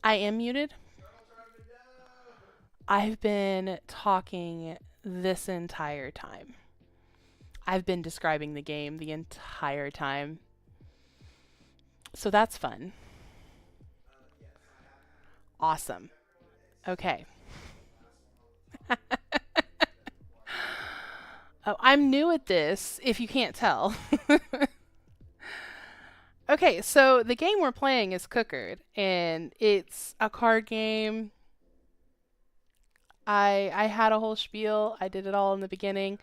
I am muted. I've been talking this entire time. I've been describing the game the entire time. So that's fun. Awesome. Okay. Oh, I'm new at this, if you can't tell. Okay, so the game we're playing is Cookard, and it's a card game. I had a whole spiel. I did it all in the beginning.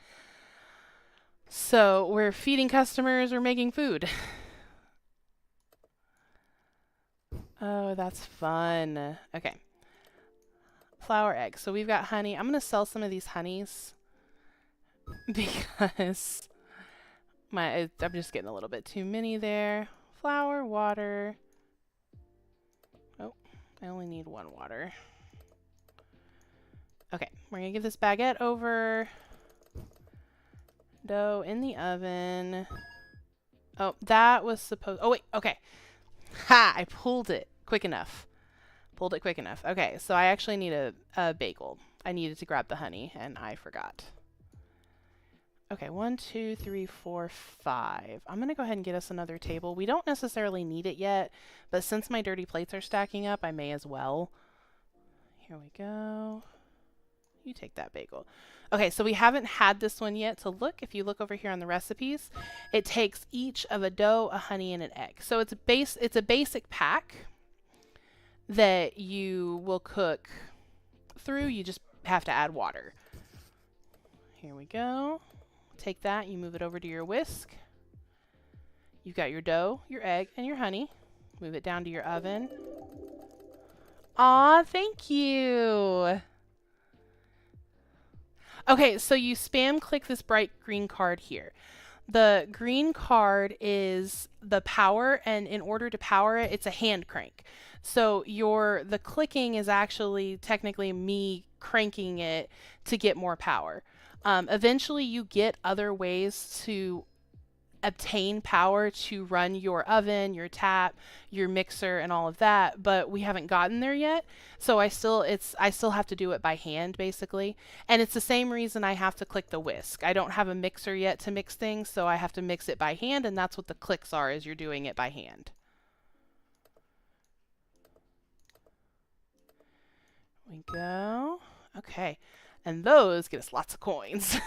So we're feeding customers, we're making food. Oh, that's fun. Okay. Flour, egg. So we've got honey. I'm going to sell some of these honeys because I'm just getting a little bit too many there. Flour, water. Oh, I only need one water. Okay, we're going to give this baguette over. Dough in the oven. Oh, that was supposed... Oh, wait, okay. Ha! I pulled it quick enough. Pulled it quick enough. Okay, so I actually need a bagel. I needed to grab the honey, and I forgot. Okay, 1, 2, 3, 4, 5. I'm going to go ahead and get us another table. We don't necessarily need it yet, but since my dirty plates are stacking up, I may as well. Here we go. You take that bagel. Okay, so we haven't had this one yet. So look, if you look over here on the recipes, it takes each of a dough, a honey, and an egg. So it's a basic pack that you will cook through. You just have to add water. Here we go. Take that, you move it over to your whisk. You've got your dough, your egg, and your honey. Move it down to your oven. Aw, thank you. Okay, so you spam click this bright green card here. The green card is the power, and in order to power it, it's a hand crank. So the clicking is actually technically me cranking it to get more power. Eventually you get other ways to obtain power to run your oven, your tap, your mixer, and all of that, but we haven't gotten there yet. So I still have to do it by hand basically. And it's the same reason I have to click the whisk. I don't have a mixer yet to mix things, so I have to mix it by hand, and that's what the clicks are, is you're doing it by hand. We go. Okay. And those get us lots of coins.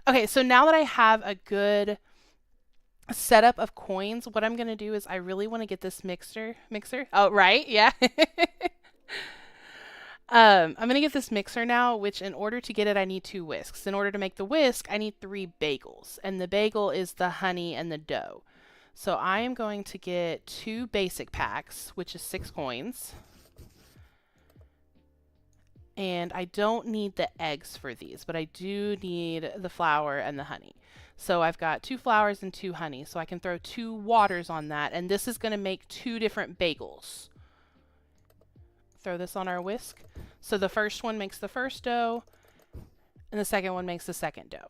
Okay, so now that I have a good setup of coins, what I'm going to do is I really want to get this mixer. Oh, right. Yeah. I'm going to get this mixer now, which in order to get it, I need 2 whisks. In order to make the whisk, I need 3 bagels. And the bagel is the honey and the dough. So I am going to get 2 basic packs, which is 6 coins. And I don't need the eggs for these, but I do need the flour and the honey. So I've got 2 flours and 2 honey, so I can throw 2 waters on that, and this is going to make 2 different bagels. Throw this on our whisk. So the first one makes the first dough, and the second one makes the second dough.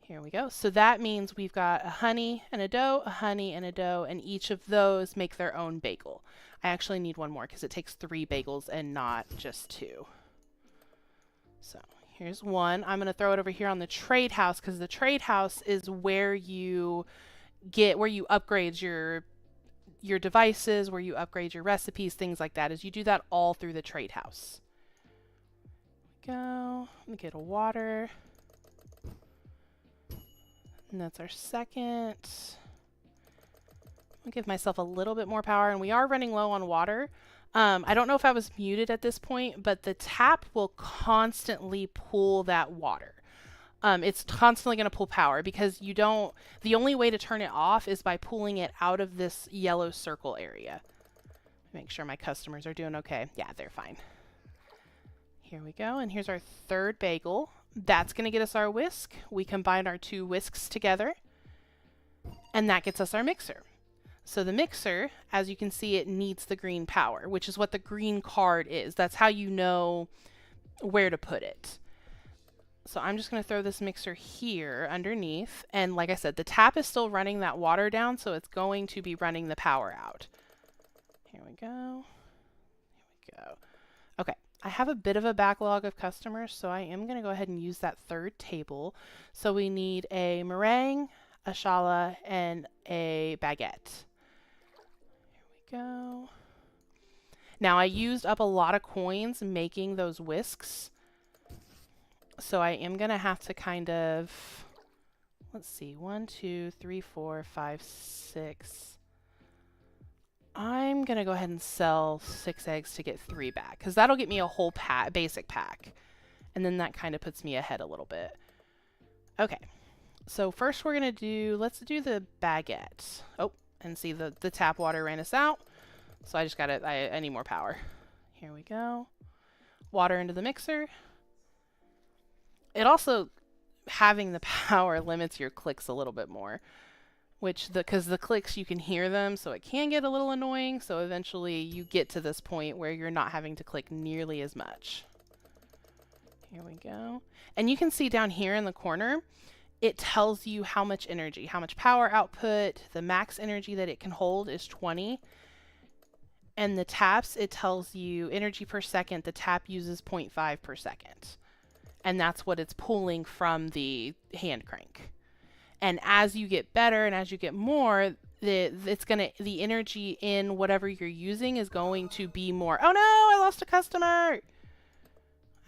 Here we go. So that means we've got a honey and a dough, a honey and a dough, and each of those make their own bagel. I actually need one more because it takes 3 bagels and not just 2. So here's one. I'm going to throw it over here on the trade house because the trade house is where you upgrade your devices, where you upgrade your recipes, things like that. Is you do that all through the trade house. Go. Let me get a water. And that's our second. I'll give myself a little bit more power, and we are running low on water. I don't know if I was muted at this point, but the tap will constantly pull that water. It's constantly going to pull power because the only way to turn it off is by pulling it out of this yellow circle area. Make sure my customers are doing okay. Yeah, they're fine. Here we go, and here's our third bagel. That's going to get us our whisk. We combine our 2 whisks together, and that gets us our mixer. So the mixer, as you can see, it needs the green power, which is what the green card is. That's how you know where to put it. So I'm just going to throw this mixer here underneath, and like I said, the tap is still running that water down, so it's going to be running the power out. Here we go. go. Okay, I have a bit of a backlog of customers, so I am going to go ahead and use that third table. So we need a meringue, a challah, and a baguette. Here we go. Now I used up a lot of coins making those whisks, so I am going to have to kind of, let's see, 1, 2, 3, 4, 5, 6. I'm going to go ahead and sell 6 eggs to get 3 back, because that'll get me a whole pack, basic pack. And then that kind of puts me ahead a little bit. Okay, so first we're going to do, let's do the baguette. Oh, and see the tap water ran us out. So I just got it, I need more power. Here we go. Water into the mixer. It also, having the power limits your clicks a little bit more. Because the clicks, you can hear them, so it can get a little annoying. So eventually you get to this point where you're not having to click nearly as much. Here we go. And you can see down here in the corner, it tells you how much energy, how much power output. The max energy that it can hold is 20. And the taps, it tells you energy per second. The tap uses 0.5 per second. And that's what it's pulling from the hand crank. And as you get better and as you get more, the energy in whatever you're using is going to be more. Oh no, I lost a customer.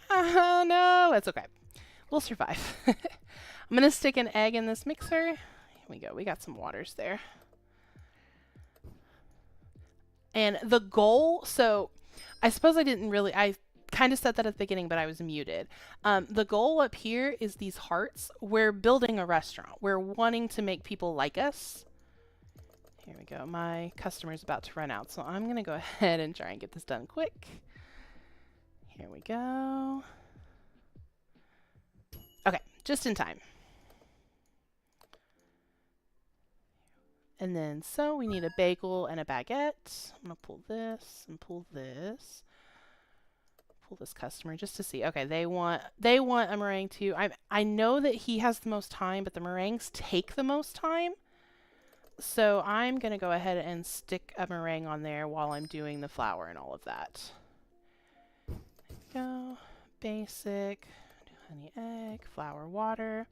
Oh no, that's okay. We'll survive. I'm going to stick an egg in this mixer. Here we go. We got some waters there. And the goal, so I suppose I kind of said that at the beginning, but I was muted. The goal up here is these hearts. We're building a restaurant. We're wanting to make people like us. Here we go. My customer's about to run out, so I'm going to go ahead and try and get this done quick. Here we go. Okay, just in time. And then, so we need a bagel and a baguette. I'm going to pull this and pull this. Pull this customer just to see. Okay, they want a meringue too. I know that he has the most time, but the meringues take the most time. So I'm going to go ahead and stick a meringue on there while I'm doing the flour and all of that. There we go. Basic. Honey egg, flour, water.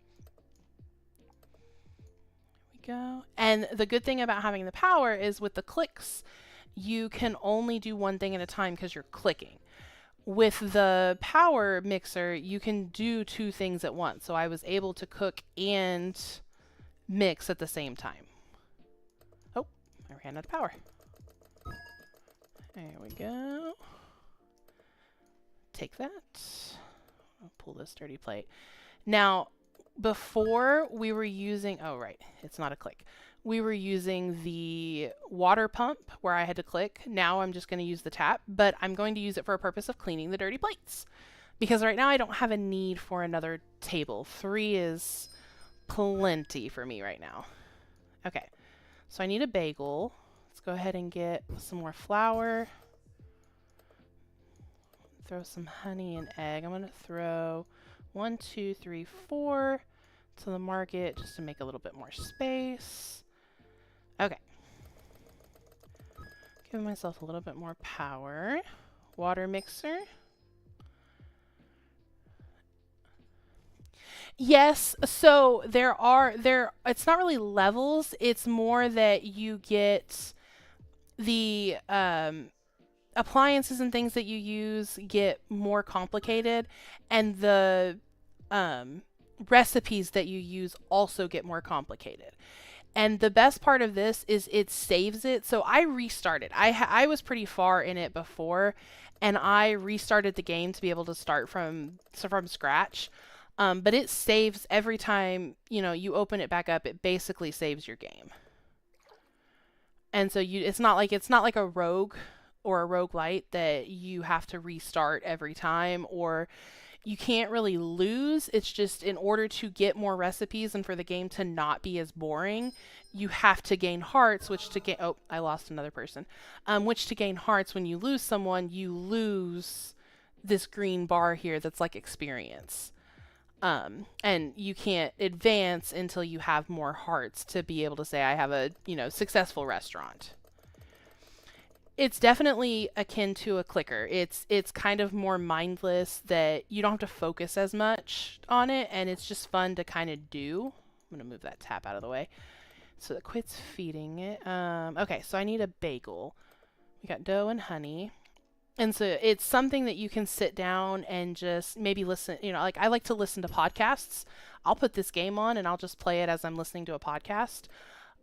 Go. And the good thing about having the power is with the clicks, you can only do one thing at a time because you're clicking. With the power mixer, you can do 2 things at once. So I was able to cook and mix at the same time. Oh, I ran out of power. There we go. Take that. I'll pull this dirty plate. Now, before we were using, oh right, it's not a click. We were using the water pump where I had to click. Now I'm just going to use the tap, but I'm going to use it for a purpose of cleaning the dirty plates. Because right now I don't have a need for another table. 3 is plenty for me right now. Okay, so I need a bagel. Let's go ahead and get some more flour. Throw some honey and egg. I'm going to throw 1, 2, 3, 4 to the market just to make a little bit more space. Okay. Give myself a little bit more power. Water mixer. Yes, so it's not really levels, it's more that you get the appliances and things that you use get more complicated, and the recipes that you use also get more complicated. And the best part of this is it saves it. So I restarted. I was pretty far in it before, and I restarted the game to be able to start from scratch. But it saves every time, you open it back up. It basically saves your game. And so it's not like a rogue or a roguelite that you have to restart every time, or you can't really lose. It's just in order to get more recipes and for the game to not be as boring, you have to gain hearts, oh, I lost another person. Which to gain hearts, when you lose someone, you lose this green bar here that's like experience. And you can't advance until you have more hearts to be able to say, I have a, successful restaurant. It's definitely akin to a clicker. It's kind of more mindless that you don't have to focus as much on it, and it's just fun to kind of do. I'm gonna move that tap out of the way so it quits feeding it. Okay, so I need a bagel. We got dough and honey. And so it's something that you can sit down and just maybe listen, you know, like I like to listen to podcasts. I'll put this game on and I'll just play it as I'm listening to a podcast.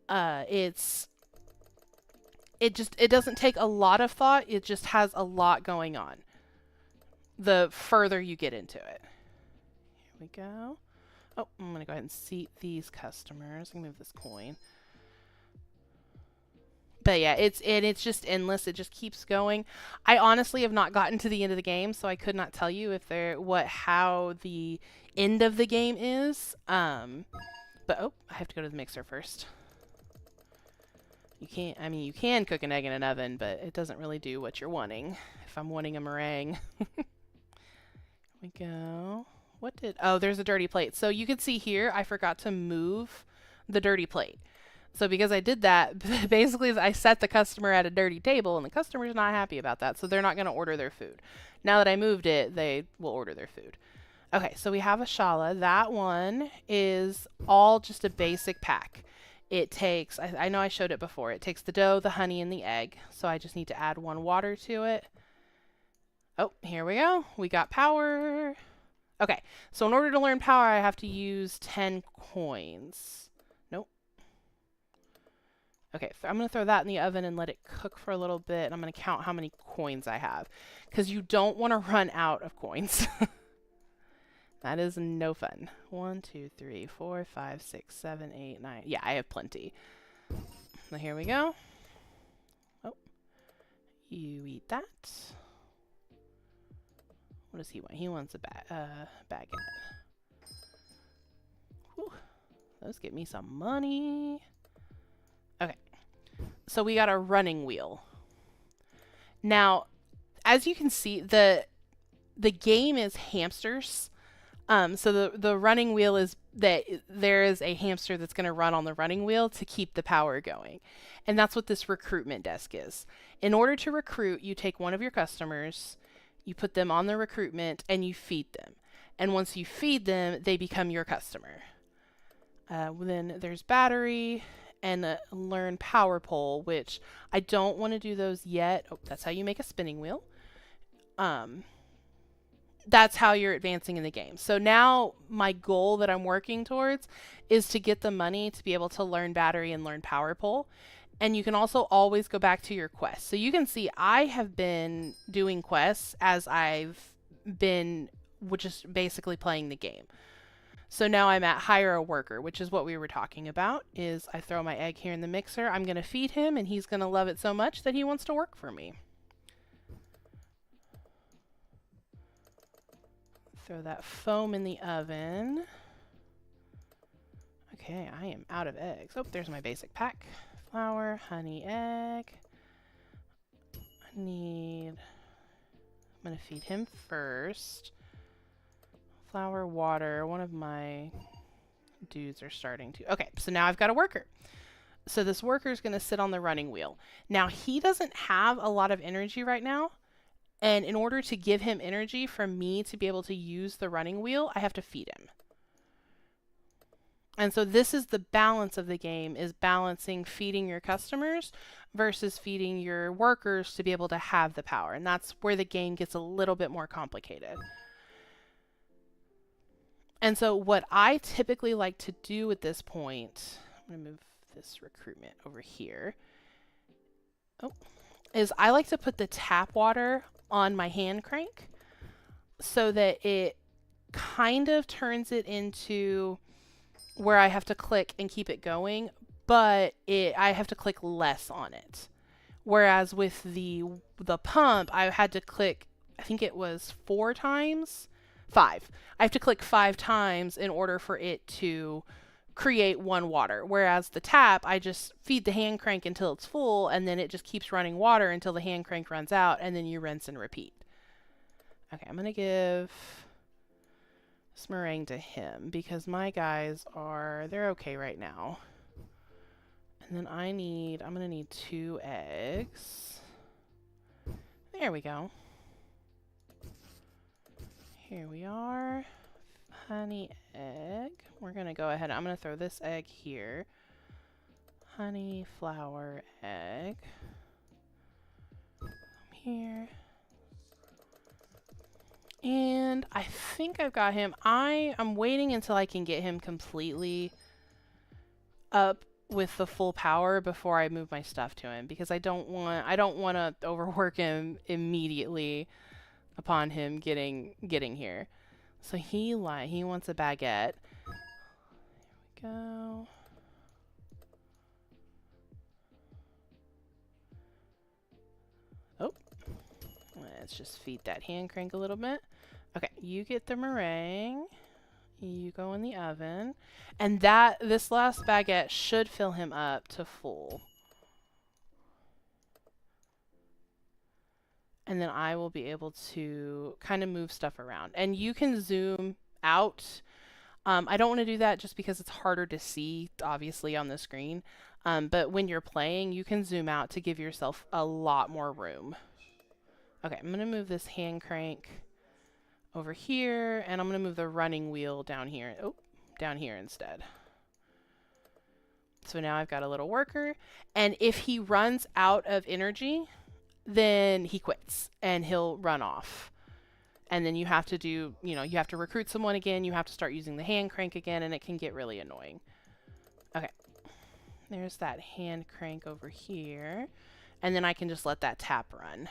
It's it doesn't take a lot of thought. It just has a lot going on the further you get into it. Here we go. Oh, I'm going to go ahead and seat these customers. I'm going to move this coin. But yeah, it's just endless. It just keeps going. I honestly have not gotten to the end of the game, so I could not tell you if how the end of the game is. But oh, I have to go to the mixer first. You can't, I mean, you can cook an egg in an oven, but it doesn't really do what you're wanting. If I'm wanting a meringue. Here we go. Oh, there's a dirty plate. So you can see here, I forgot to move the dirty plate. So because I did that, basically I set the customer at a dirty table, and the customer's not happy about that, so they're not going to order their food. Now that I moved it, they will order their food. Okay, so we have a challah. That one is all just a basic pack. It takes, I know I showed it before, it takes the dough, the honey, and the egg. So I just need to add 1 water to it. Oh, here we go. We got power. Okay, so in order to learn power, I have to use 10 coins. Nope. Okay, so I'm going to throw that in the oven and let it cook for a little bit. And I'm going to count how many coins I have, because you don't want to run out of coins. That is no fun. 1, 2, 3, 4, 5, 6, 7, 8, 9. Yeah, I have plenty. Now here we go. Oh, you eat that. What does he want? He wants a baguette. Whew. Those get me some money. Okay, so we got a running wheel. Now, as you can see, the game is hamsters. So the running wheel is that there is a hamster that's going to run on the running wheel to keep the power going. And that's what this recruitment desk is. In order to recruit, you take one of your customers, you put them on the recruitment, and you feed them. And once you feed them, they become your customer. Then there's battery and a learn power pole, which I don't want to do those yet. Oh, that's how you make a spinning wheel. That's how you're advancing in the game. So now my goal that I'm working towards is to get the money to be able to learn battery and learn power pole. And you can also always go back to your quests. So you can see I have been doing quests as I've been, which is basically playing the game. So now I'm at hire a worker, which is what we were talking about, is I throw my egg here in the mixer. I'm going to feed him, and he's going to love it so much that he wants to work for me. Throw that foam in the oven. Okay, I am out of eggs. Oh, there's my basic pack. Flour, honey, egg. I'm gonna feed him first. Flour, water. One of my dudes are starting to. Okay, so now I've got a worker. So this worker is gonna sit on the running wheel. Now he doesn't have a lot of energy right now. And in order to give him energy for me to be able to use the running wheel, I have to feed him. And so this is the balance of the game, is balancing feeding your customers versus feeding your workers to be able to have the power. And that's where the game gets a little bit more complicated. And so what I typically like to do at this point, I'm going to move this recruitment over here. Oh, is I like to put the tap water on my hand crank so that it kind of turns it into where I have to click and keep it going, but I have to click less on it. Whereas with the pump, I had to click, I think it was 5. I have to click 5 times in order for it to create 1 water. Whereas the tap, I just feed the hand crank until it's full, and then it just keeps running water until the hand crank runs out, and then you rinse and repeat. Okay, I'm going to give this meringue to him because my guys they're okay right now. And then I'm going to need 2 eggs. There we go. Here we are. Honey egg. We're going to go ahead. I'm going to throw this egg here. Honey, flour, egg. Here. And I think I've got him. I'm waiting until I can get him completely up with the full power before I move my stuff to him, because I don't want to overwork him immediately upon him getting here. So he wants a baguette. There we go. Oh, let's just feed that hand crank a little bit. Okay, you get the meringue. You go in the oven. And this last baguette should fill him up to full. And then I will be able to kind of move stuff around. And you can zoom out. I don't want to do that just because it's harder to see, obviously, on the screen. But when you're playing, you can zoom out to give yourself a lot more room. Okay, I'm going to move this hand crank over here, and I'm going to move the running wheel down here. Oh, down here instead. So now I've got a little worker, and if he runs out of energy, then he quits and he'll run off. And then you have to do, you have to recruit someone again, you have to start using the hand crank again, and it can get really annoying. Okay. There's that hand crank over here, and then I can just let that tap run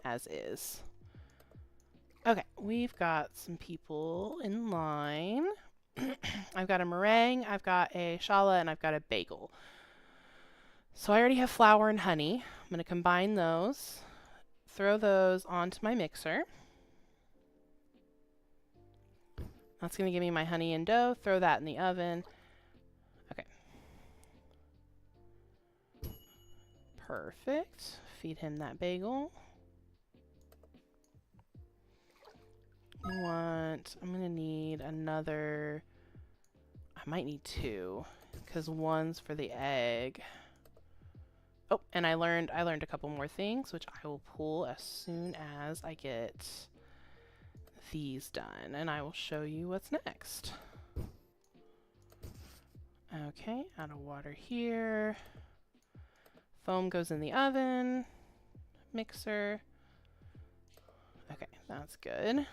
as is. Okay, we've got some people in line. I've got a meringue, I've got a challah, and I've got a bagel. So I already have flour and honey. I'm going to combine those, throw those onto my mixer. That's going to give me my honey and dough. Throw that in the oven. Okay. Perfect. Feed him that bagel. I'm going to need another, I might need 2, because one's for the egg. Oh, and I learned a couple more things, which I will pull as soon as I get these done, and I will show you what's next. Okay, add a water here. Foam goes in the oven. Mixer. Okay, that's good.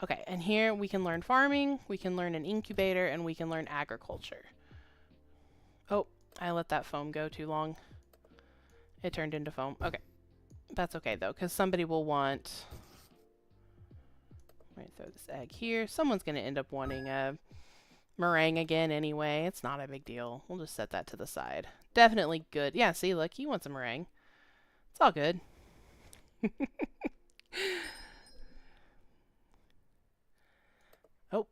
Okay, and here we can learn farming, we can learn an incubator, and we can learn agriculture. Oh, I let that foam go too long. It turned into foam. Okay. That's okay, though, because somebody will want... I'm going to throw this egg here. Someone's going to end up wanting a meringue again anyway. It's not a big deal. We'll just set that to the side. Definitely good. Yeah, see, look, he wants a meringue. It's all good. Oh,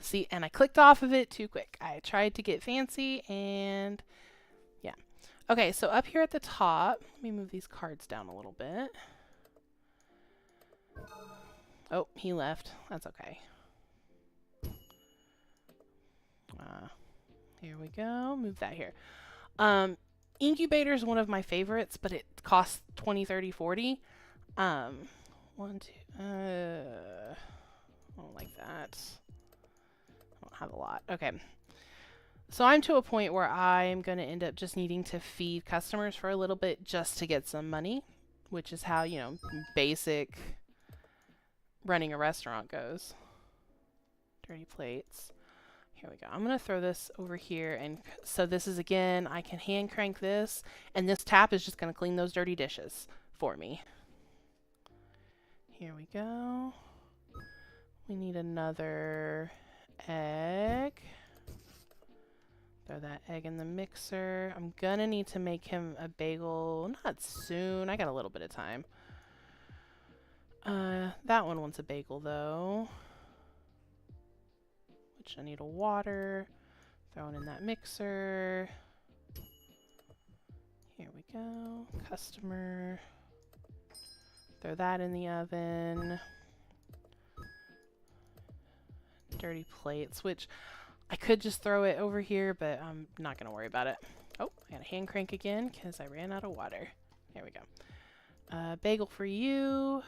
see, and I clicked off of it too quick. I tried to get fancy, and yeah. Okay, so up here at the top, let me move these cards down a little bit. Oh, he left. That's okay. Here we go. Move that here. Incubator is one of my favorites, but it costs 20, 30, 40. 1, 2, I don't like that. I don't have a lot. Okay. So I'm to a point where I'm going to end up just needing to feed customers for a little bit just to get some money, which is how, basic running a restaurant goes. Dirty plates. Here we go. I'm going to throw this over here. And so this is, again, I can hand crank this, and this tap is just going to clean those dirty dishes for me. Here we go. We need another egg. Throw that egg in the mixer. I'm gonna need to make him a bagel. Not soon. I got a little bit of time. That one wants a bagel though. Which I need a water. Throw it in that mixer. Here we go. Customer. Throw that in the oven. Dirty plates, which I could just throw it over here, but I'm not going to worry about it. Oh, I got a hand crank again because I ran out of water. There we go. Bagel for you.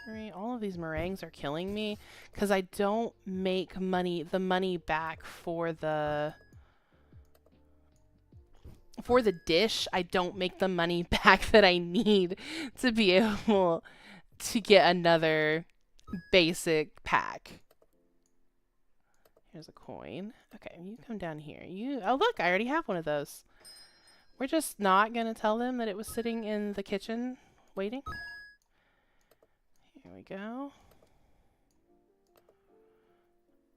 3. All of these meringues are killing me because I don't make the money back for the dish. I don't make the money back that I need to be able to get another basic pack. Here's a coin. Okay, you come down here. Oh look, I already have one of those. We're just not gonna tell them that it was sitting in the kitchen waiting. Here we go.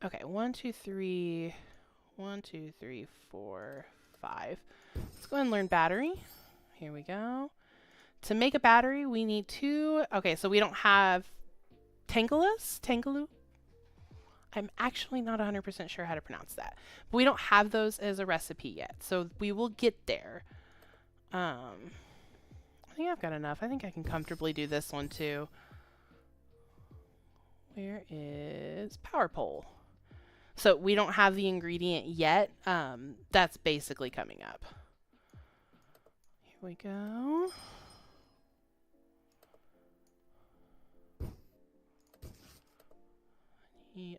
Okay, 1, 2, 3. 1, 2, 3, 4, 5. Let's go ahead and learn battery. Here we go. To make a battery, we need 2. Okay, so we don't have Tangaloo? I'm actually not 100% sure how to pronounce that. But we don't have those as a recipe yet, so we will get there. I think I've got enough. I think I can comfortably do this one too. Where is power pole? So we don't have the ingredient yet. That's basically coming up. Here we go.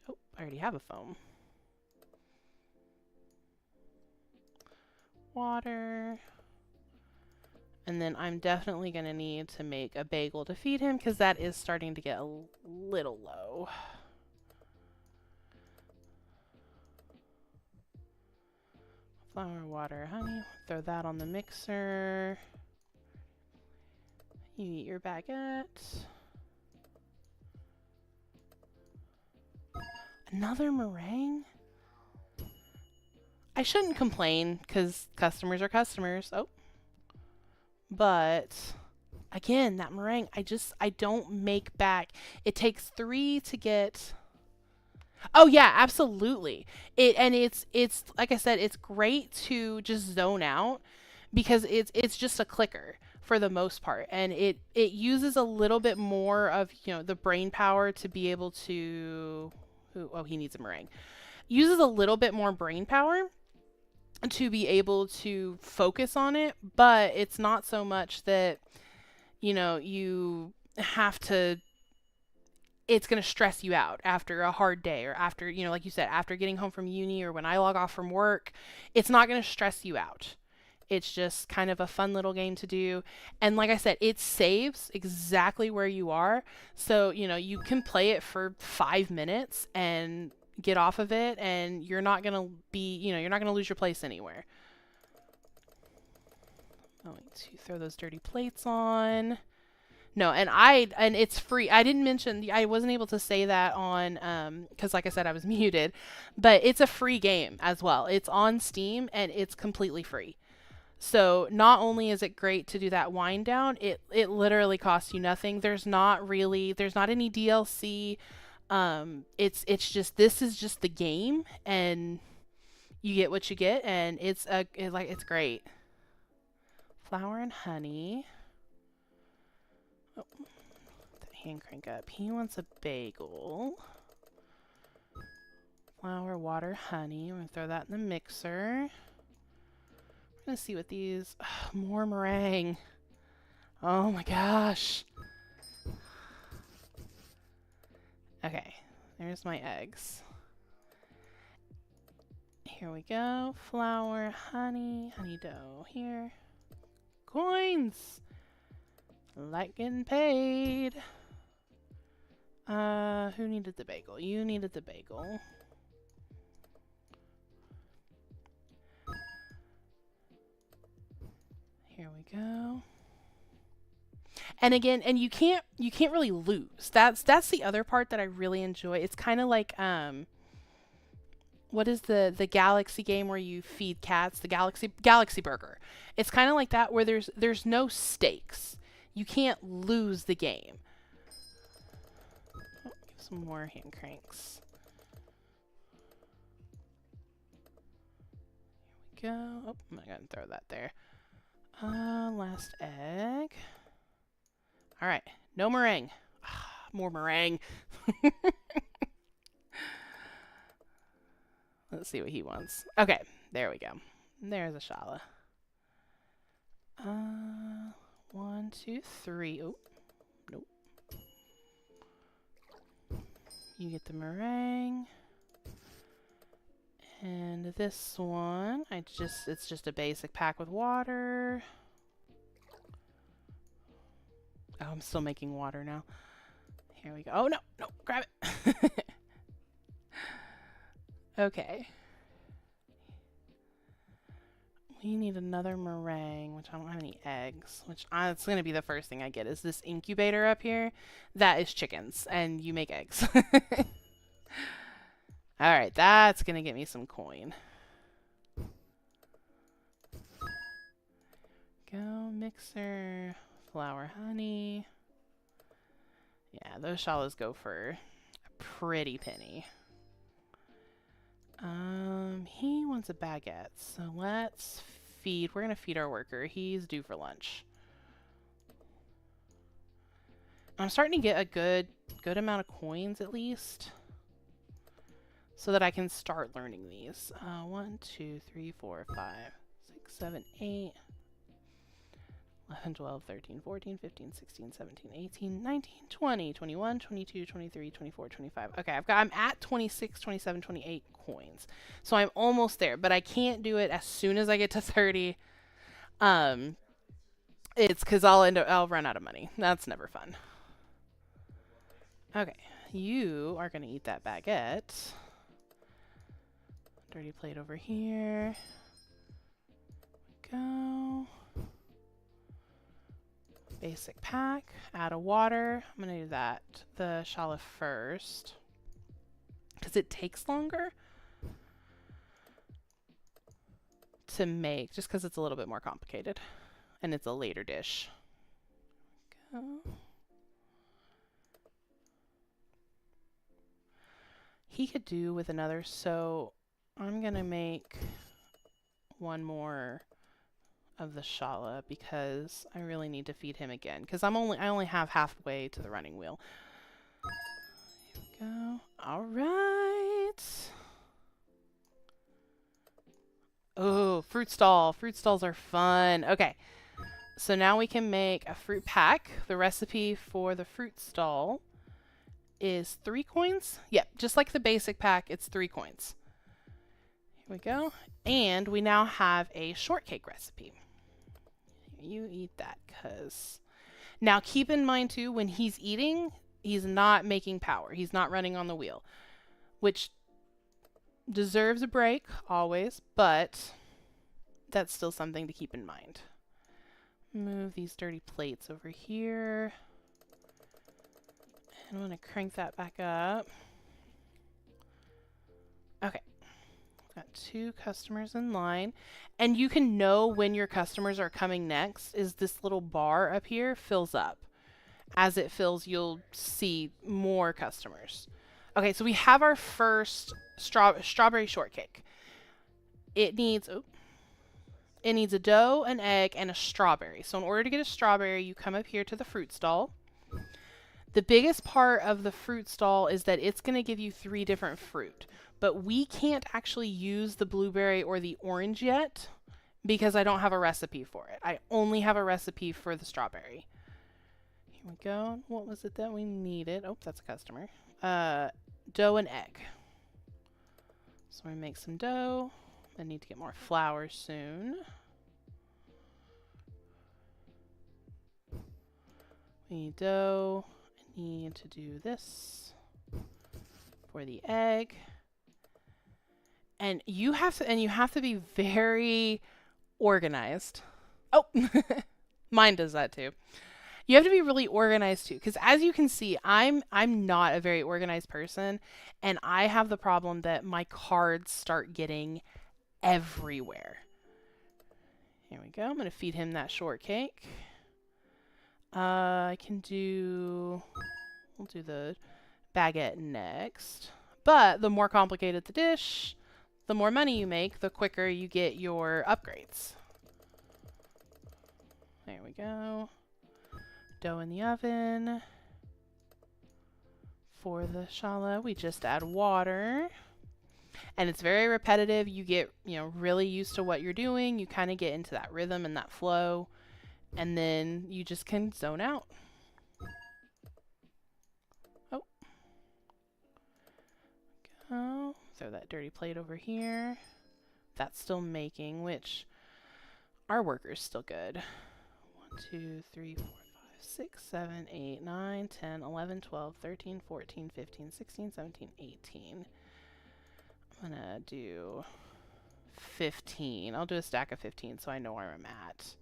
Oh, I already have a foam. Water. And then I'm definitely going to need to make a bagel to feed him because that is starting to get a little low. Flour, water, honey. Throw that on the mixer. You eat your baguette. Another meringue? I shouldn't complain because customers are customers. Oh. But again, that meringue, I don't make back. It takes 3 to get. Oh yeah, absolutely. It's like I said, it's great to just zone out because it's just a clicker for the most part, and it uses a little bit more of, you know, the brain power to be able to. Oh, he needs a meringue. Uses a little bit more brain power to be able to focus on it, but it's not so much that, you know, you have to, it's going to stress you out after a hard day or after, you know, like you said, after getting home from uni or when I log off from work. It's not going to stress you out. It's just kind of a fun little game to do. And like I said, it saves exactly where you are. So, you know, you can play it for 5 minutes and get off of it, and you're not going to be, you know, you're not going to lose your place anywhere. Going to throw those dirty plates on. No, and it's free. I didn't mention, I wasn't able to say that on, because like I said, I was muted, but it's a free game as well. It's on Steam and it's completely free. So not only is it great to do that wind down, it literally costs you nothing. There's not any DLC. It's just, this is just the game, and you get what you get, and it's great. Flour and honey. Oh, that hand crank up. He wants a bagel. Flour, water, honey. I'm gonna throw that in the mixer. I'm gonna see what these. More meringue. Oh my gosh. Okay, there's my eggs. Here we go. Flour, honey, honey dough here. Coins! Like getting paid. Who needed the bagel? You needed the bagel. Here we go. And again, and you can't really lose. That's the other part that I really enjoy. It's kind of like what is the Galaxy game where you feed cats? The Galaxy Burger. It's kind of like that where there's no stakes. You can't lose the game. Oh, give some more hand cranks. Here we go. Oh, I'm not gonna throw that there. Last egg. All right, no meringue. More meringue. Let's see what he wants. Okay, there we go. There's a Shala. 1, 2, 3. Oh, nope. You get the meringue. And this one, it's just a basic pack with water. Oh, I'm still making water now. Here we go. Oh, no, no, grab it. Okay. We need another meringue, which I don't have any eggs, which it's going to be the first thing I get is this incubator up here. That is chickens, and you make eggs. All right, that's going to get me some coin. Go, mixer, flour, honey. Yeah, those shallows go for a pretty penny. He wants a baguette, so let's feed. We're gonna feed our worker. He's due for lunch. I'm starting to get a good amount of coins at least, so that I can start learning these. 1, 2, 3, 4, 5, 6, 7, 8. 11, 12, 13, 14, 15, 16, 17, 18, 19, 20, 21, 22, 23, 24, 25. Okay, I'm at 26, 27, 28 coins. So I'm almost there, but I can't do it as soon as I get to 30. It's because I'll run out of money. That's never fun. Okay, you are going to eat that baguette. Dirty plate over here. Go. Basic pack, add a water. I'm going to do that, the challah first, because it takes longer to make, just because it's a little bit more complicated, and it's a later dish. Go. He could do with another, so I'm going to make one more of the challah because I really need to feed him again because I only have halfway to the running wheel. Here we go. All right. Oh, fruit stall. Fruit stalls are fun. Okay. So now we can make a fruit pack. The recipe for the fruit stall is 3 coins. Yep, just like the basic pack, it's 3 coins. Here we go. And we now have a shortcake recipe. You eat that, cuz. Now keep in mind too, when he's eating, he's not making power. He's not running on the wheel, which deserves a break always, but that's still something to keep in mind. Move these dirty plates over here. And I'm going to crank that back up. Okay. Got 2 customers in line. And you can know when your customers are coming next is this little bar up here fills up. As it fills, you'll see more customers. Okay, so we have our first strawberry shortcake. It needs a dough, an egg, and a strawberry. So in order to get a strawberry, you come up here to the fruit stall. The biggest part of the fruit stall is that it's going to give you 3 different fruit. But we can't actually use the blueberry or the orange yet because I don't have a recipe for it. I only have a recipe for the strawberry. Here we go. What was it that we needed? Oh, that's a customer. Dough and egg. So we make some dough. I need to get more flour soon. We need dough. I need to do this for the egg. And you have to be very organized. Oh, mine does that too. You have to be really organized too, because as you can see, I'm not a very organized person, and I have the problem that my cards start getting everywhere. Here we go. I'm going to feed him that shortcake. We'll do the baguette next. But the more complicated the dish, the more money you make, the quicker you get your upgrades. There we go. Dough in the oven. For the challah, we just add water. And it's very repetitive. You get, really used to what you're doing. You kind of get into that rhythm and that flow. And then you just can zone out. Oh. Go. Throw that dirty plate over here. That's still making, which our worker's still good. 1, 2, 3, 4, 5, 6, 7, 8, 9, 10, 11, 12, 13, 14, 15, 16, 17, 18. I'm gonna do 15. I'll do a stack of 15 so I know where I'm at.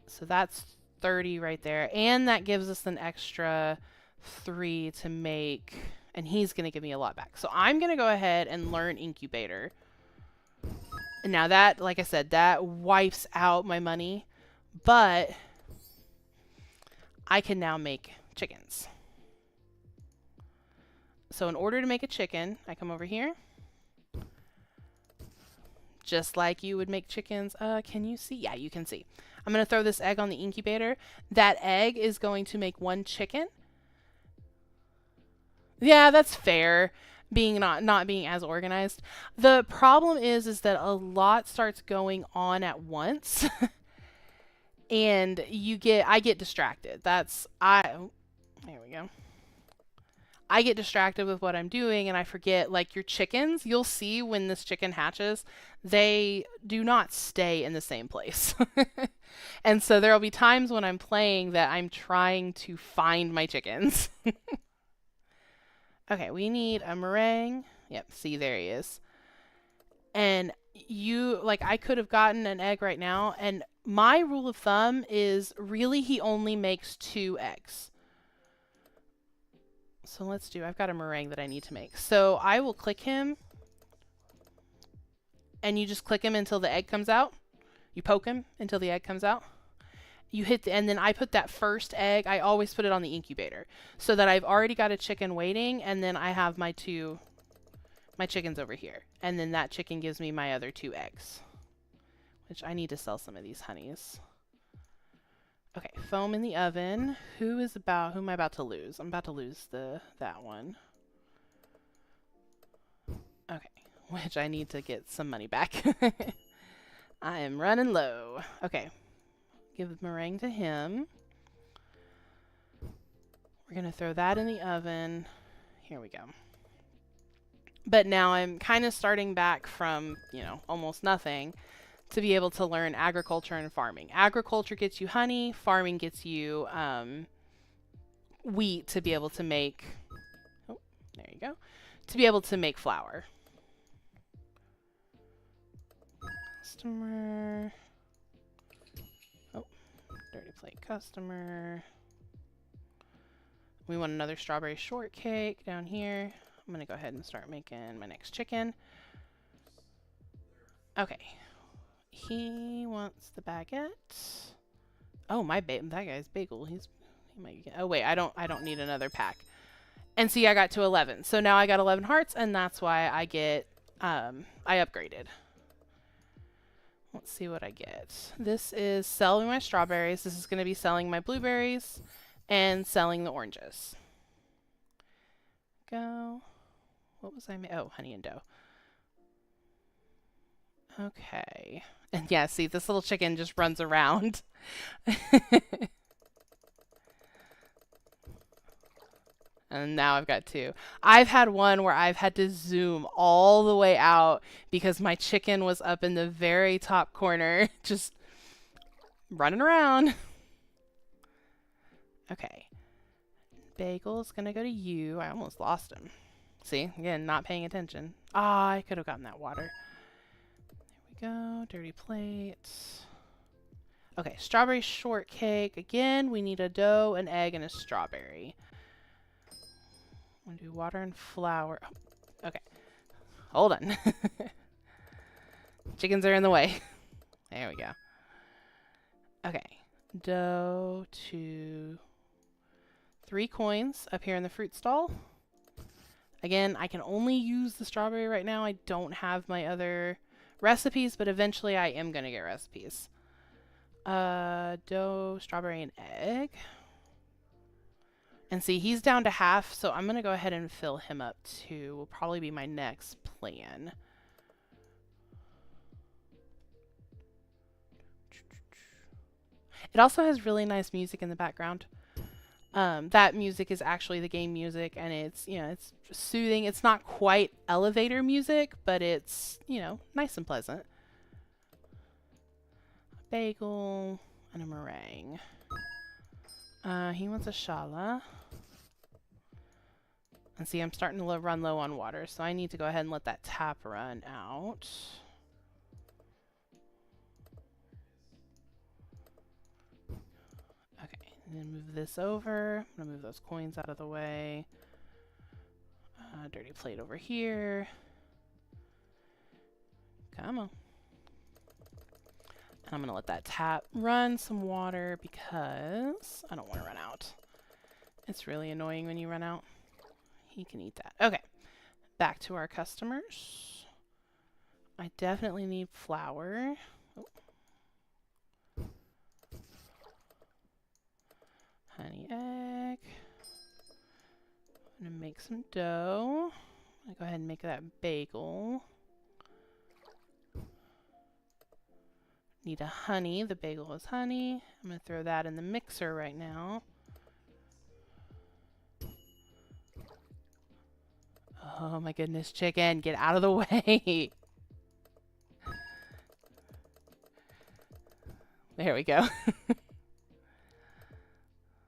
So that's 30 right there. And that gives us an extra 3 to make, and he's going to give me a lot back. So I'm going to go ahead and learn incubator. And now that, like I said, that wipes out my money, but I can now make chickens. So in order to make a chicken, I come over here. Just like you would make chickens. Can you see? Yeah, you can see. I'm going to throw this egg on the incubator. That egg is going to make 1 chicken. Yeah, that's fair, being not being as organized. The problem is that a lot starts going on at once. And I get distracted. There we go. I get distracted with what I'm doing and I forget, like your chickens, you'll see when this chicken hatches, they do not stay in the same place. And so there'll be times when I'm playing that I'm trying to find my chickens. Okay, we need a meringue. Yep, see, there he is. And I could have gotten an egg right now, and my rule of thumb is really he only makes 2 eggs. So I've got a meringue that I need to make. So I will click him, and you just click him until the egg comes out. You poke him until the egg comes out. And then I put that first egg, I always put it on the incubator so that I've already got a chicken waiting, and then I have my chickens over here. And then that chicken gives me my other 2 eggs, which I need to sell some of these honeys. Okay, foam in the oven. Who am I about to lose? I'm about to lose that one. Okay, which I need to get some money back. I am running low. Okay, give the meringue to him. We're gonna throw that in the oven. Here we go. But now I'm kind of starting back from, almost nothing, to be able to learn agriculture and farming. Agriculture gets you honey, farming gets you wheat to be able to make, oh, there you go, to be able to make flour. Customer, oh, dirty plate customer. We want another strawberry shortcake down here. I'm going to go ahead and start making my next chicken. Okay. He wants the baguette. Oh, that guy's bagel. He might get, oh wait, I don't need another pack. And see, I got to 11. So now I got 11 hearts, and that's why I get I upgraded. Let's see what I get. This is selling my strawberries. This is going to be selling my blueberries and selling the oranges. Go. What was I oh, honey and dough. Okay. And yeah, see, this little chicken just runs around. And now I've got 2. I've had one where I've had to zoom all the way out because my chicken was up in the very top corner, just running around. Okay. Bagel's gonna go to you. I almost lost him. See, again, not paying attention. Ah, I could have gotten that water. There we go. Dirty plate. Okay, strawberry shortcake. Again, we need a dough, an egg, and a strawberry. I'm gonna do water and flour. Oh, okay. Hold on. Chickens are in the way. There we go. Okay. Dough to 3 coins up here in the fruit stall. Again, I can only use the strawberry right now. I don't have my other recipes, but eventually I am going to get recipes. Dough, strawberry, and egg. And see, he's down to half, so I'm going to go ahead and fill him up too. Will probably be my next plan. It also has really nice music in the background. That music is actually the game music, and it's, you know, it's soothing. It's not quite elevator music, but it's, you know, nice and pleasant. A bagel and a meringue. He wants a challah. And see, I'm starting to run low on water, so I need to go ahead and let that tap run out. Okay, and then move this over. I'm gonna move those coins out of the way. Dirty plate over here. Come on. And I'm gonna let that tap run some water because I don't want to run out. It's really annoying when you run out. He can eat that. Okay, back to our customers. I definitely need flour. Oh. Honey egg. I'm gonna make some dough. I'm gonna go ahead and make that bagel. Need a honey. The bagel is honey. I'm gonna throw that in the mixer right now. Oh my goodness, chicken, get out of the way. There we go. There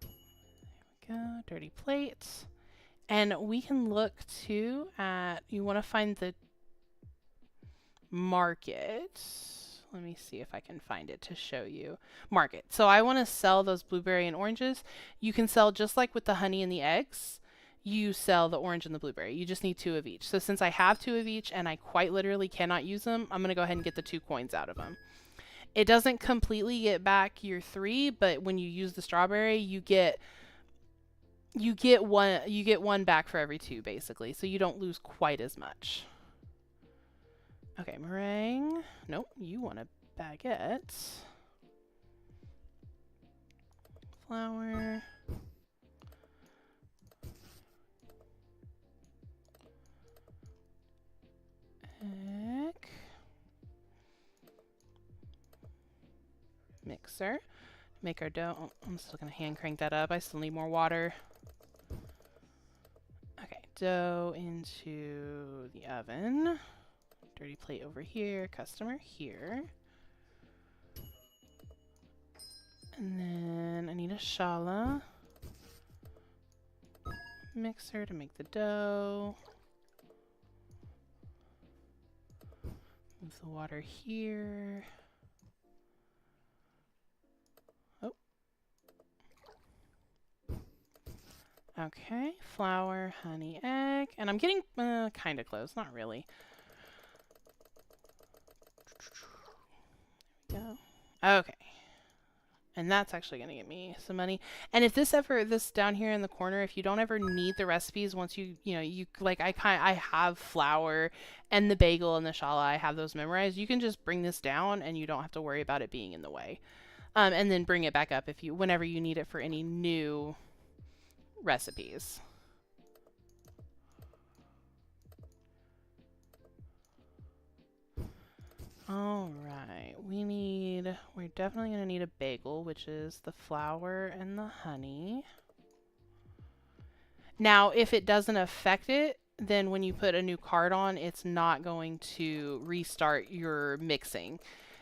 we go, dirty plates. And we can look too at, you want to find the market. Let me see if I can find it to show you. Market. So I want to sell those blueberry and oranges. You can sell just like with the honey and the eggs. You sell the orange and the blueberry. You just need 2 of each. So since I have 2 of each and I quite literally cannot use them, I'm going to go ahead and get the 2 coins out of them. It doesn't completely get back your 3, but when you use the strawberry, you get one back for every 2 basically. So you don't lose quite as much. Okay, meringue. Nope, you want a baguette. Flour. Egg. Mixer. Make our dough. Oh, I'm still going to hand crank that up. I still need more water. Okay, dough into the oven. Dirty plate over here. Customer here. And then I need a challah. Mixer to make the dough. Move the water here. Oh. Okay, flour, honey, egg. And I'm getting kind of close, not really. There we go. Okay. And that's actually going to get me some money. And if this down here in the corner, if you don't ever need the recipes, once you like, I have flour and the bagel and the challah, I have those memorized. You can just bring this down and you don't have to worry about it being in the way. And then bring it back up whenever you need it for any new recipes. All right, we're definitely going to need a bagel, which is the flour and the honey. Now, if it doesn't affect it, then when you put a new card on, it's not going to restart your mixing.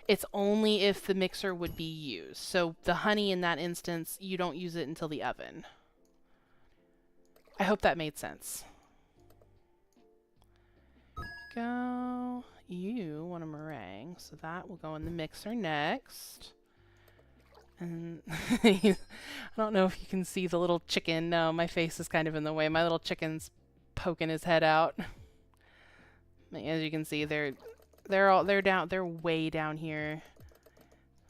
It's only if the mixer would be used. So the honey in that instance, you don't use it until the oven. I hope that made sense. Go. You want a meringue, so that will go in the mixer next. And I don't know if you can see the little chicken. No, my face is kind of in the way. My little chicken's poking his head out. As you can see, they're way down here.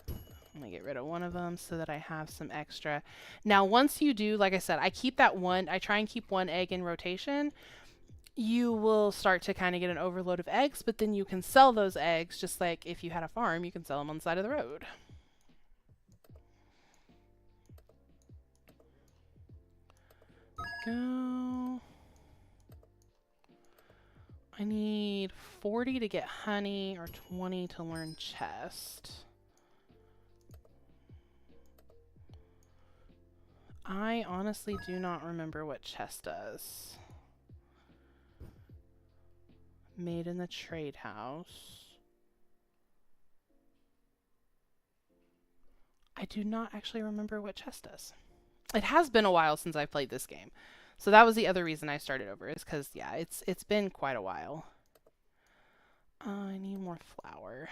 I'm gonna get rid of one of them so that I have some extra. Now, once you do, like I said, I try and keep 1 egg in rotation. You will start to kind of get an overload of eggs, but then you can sell those eggs just like if you had a farm, you can sell them on the side of the road. Go. I need 40 to get honey or 20 to learn chest. I honestly do not remember what chest does. Made in the trade house. I do not actually remember what chest does. It has been a while since I played this game. So that was the other reason I started over, is because, yeah, it's been quite a while. I need more flour.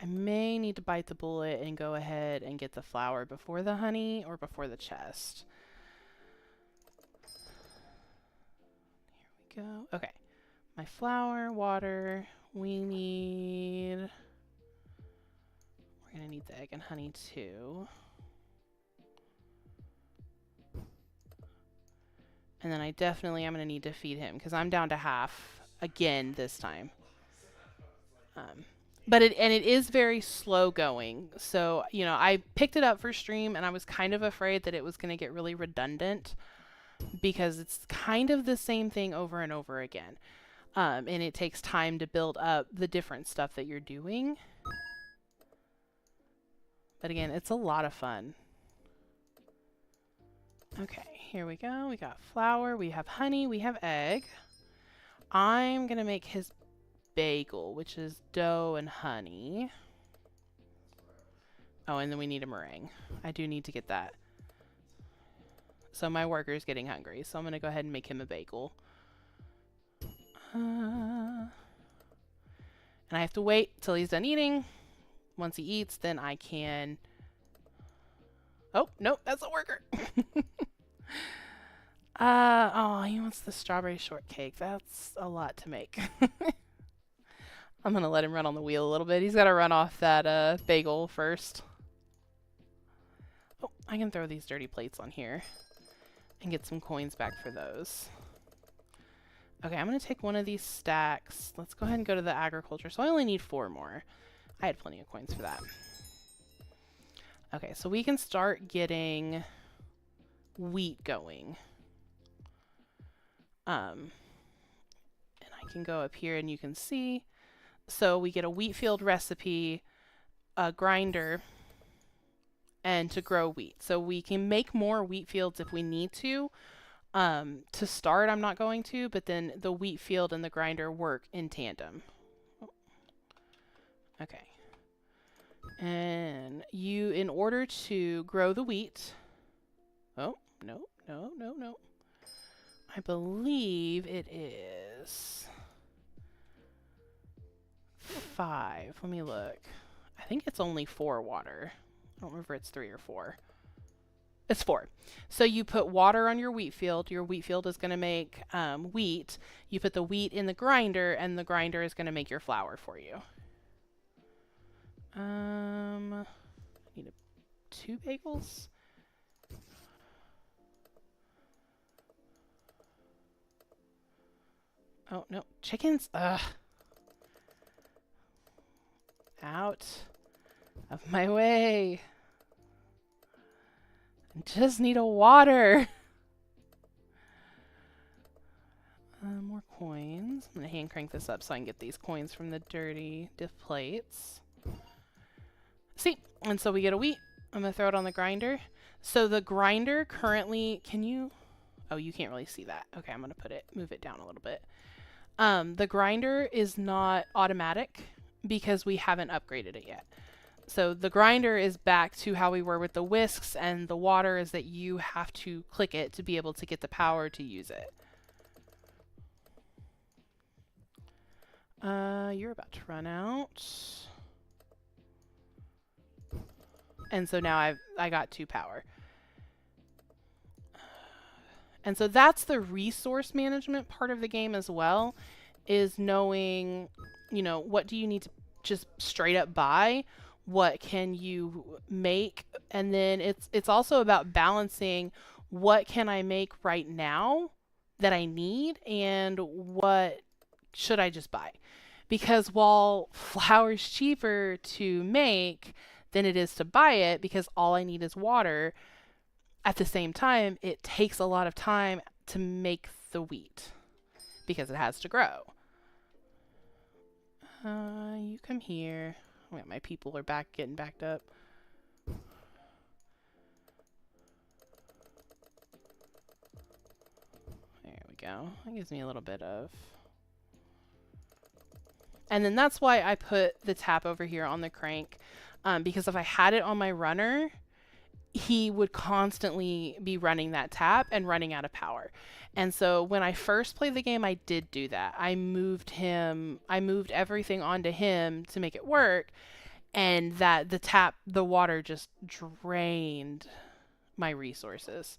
I may need to bite the bullet and go ahead and get the flour before the honey or before the chest. Here we go. Okay. My flour, water. We need... We're going to need the egg and honey too. And then I definitely am going to need to feed him because I'm down to half again this time. But it is very slow going. So, you know, I picked it up for stream and I was kind of afraid that it was going to get really redundant because it's kind of the same thing over and over again. And it takes time to build up the different stuff that you're doing. But again, it's a lot of fun. Okay, here we go. We got flour, we have honey, we have egg. I'm going to make his bagel, which is dough and honey. Oh, and then we need a meringue. I do need to get that. So my worker is getting hungry, so I'm going to go ahead and make him a bagel. And I have to wait till he's done eating. Once he eats, then I can... Oh, nope, that's a worker. Oh, he wants the strawberry shortcake. That's a lot to make. I'm going to let him run on the wheel a little bit. He's got to run off that bagel first. Oh, I can throw these dirty plates on here and get some coins back for those. Okay, I'm going to take one of these stacks. Let's go ahead and go to the agriculture. So I only need 4 more. I had plenty of coins for that. Okay, so we can start getting wheat going. And I can go up here and you can see. So we get a wheat field recipe, a grinder, and to grow wheat. So we can make more wheat fields if we need to. To start, I'm not going to, but then the wheat field and the grinder work in tandem. Okay. And you, in order to grow the wheat... Oh, no, no, no, no. I believe it is 5. Let me look. I think it's only 4 water. I don't remember if it's 3 or 4. It's 4. So you put water on your wheat field. Your wheat field is going to make wheat. You put the wheat in the grinder, and the grinder is going to make your flour for you. I need 2 bagels. Oh, no. Chickens? Ugh. Out of my way. I just need a water. More coins. I'm going to hand crank this up so I can get these coins from the dirty diff plates. See? And so we get a wheat. I'm going to throw it on the grinder. So the grinder currently... Can you... Oh, you can't really see that. Okay, I'm going to move it down a little bit. The grinder is not automatic because we haven't upgraded it yet. So the grinder is back to how we were with the whisks, and the water is that you have to click it to be able to get the power to use it. You're about to run out. And so now I got 2 power. And so that's the resource management part of the game as well, is knowing, you know, what do you need to just straight up buy? What can you make? And then it's also about balancing what can I make right now that I need and what should I just buy? Because while flour's cheaper to make than it is to buy it because all I need is water, at the same time, it takes a lot of time to make the wheat because it has to grow. You come here. Oh, my people are getting backed up. go. That gives me a little bit of... And then that's why I put the tap over here on the crank, because if I had it on my runner, he would constantly be running that tap and running out of power. And so when I first played the game, I did do that. I moved everything onto him to make it work, and that the water just drained my resources.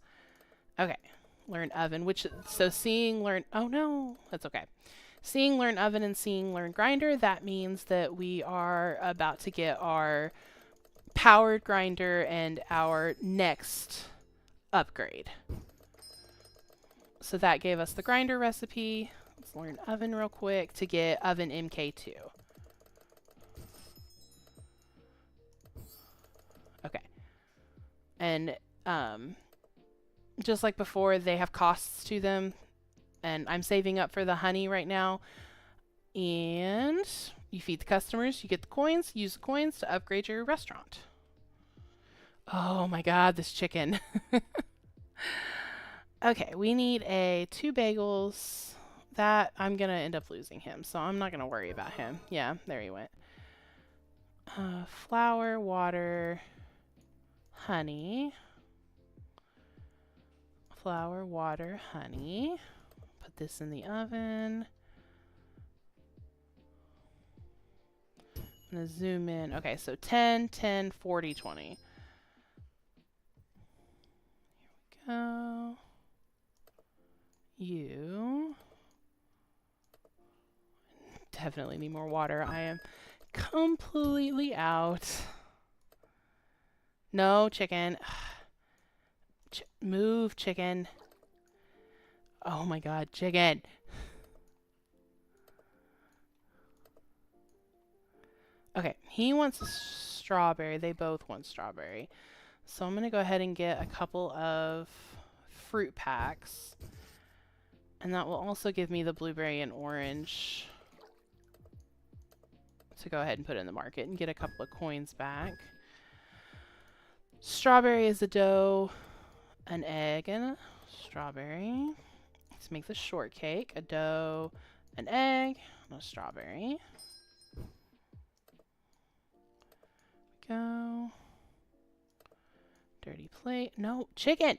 Okay, learn oven, oh no, that's okay. Seeing learn oven and seeing learn grinder, that means that we are about to get our powered grinder and our next upgrade. So that gave us the grinder recipe. Let's learn oven real quick to get oven MK2. Okay. And just like before, they have costs to them. And I'm saving up for the honey right now. And you feed the customers, you get the coins, use the coins to upgrade your restaurant. Oh my god, this chicken. Okay, we need 2 bagels. That, I'm going to end up losing him, so I'm not going to worry about him. Yeah, there he went. Flour, water, honey. Flour, water, honey. Put this in the oven. I'm going to zoom in. Okay, so 10, 10, 40, 20. Here we go. You definitely need more water. I am completely out. No, chicken. Move, chicken. Oh my god, chicken. Okay, he wants a strawberry. They both want strawberry. So I'm going to go ahead and get a couple of fruit packs. And that will also give me the blueberry and orange to go ahead and put in the market and get a couple of coins back. Strawberry is a dough, an egg, and a strawberry. Let's make the shortcake. A dough, an egg, and a strawberry. Go. Dirty plate. No, chicken!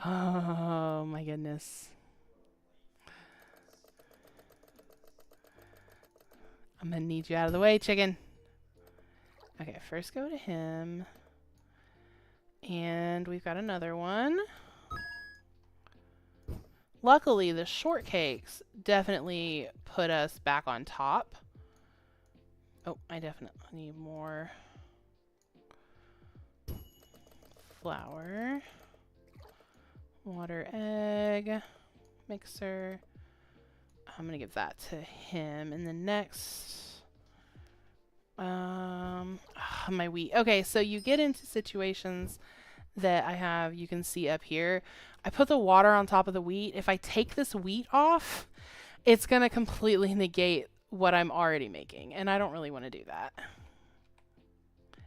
Oh my goodness. I'm gonna need you out of the way, chicken. Okay, first go to him. And we've got another one. Luckily, the shortcakes definitely put us back on top. Oh, I definitely need more flour. Water, egg, mixer. I'm going to give that to him. And then next, my wheat. Okay, so you get into situations that I have, you can see up here. I put the water on top of the wheat. If I take this wheat off, it's going to completely negate what I'm already making. And I don't really want to do that.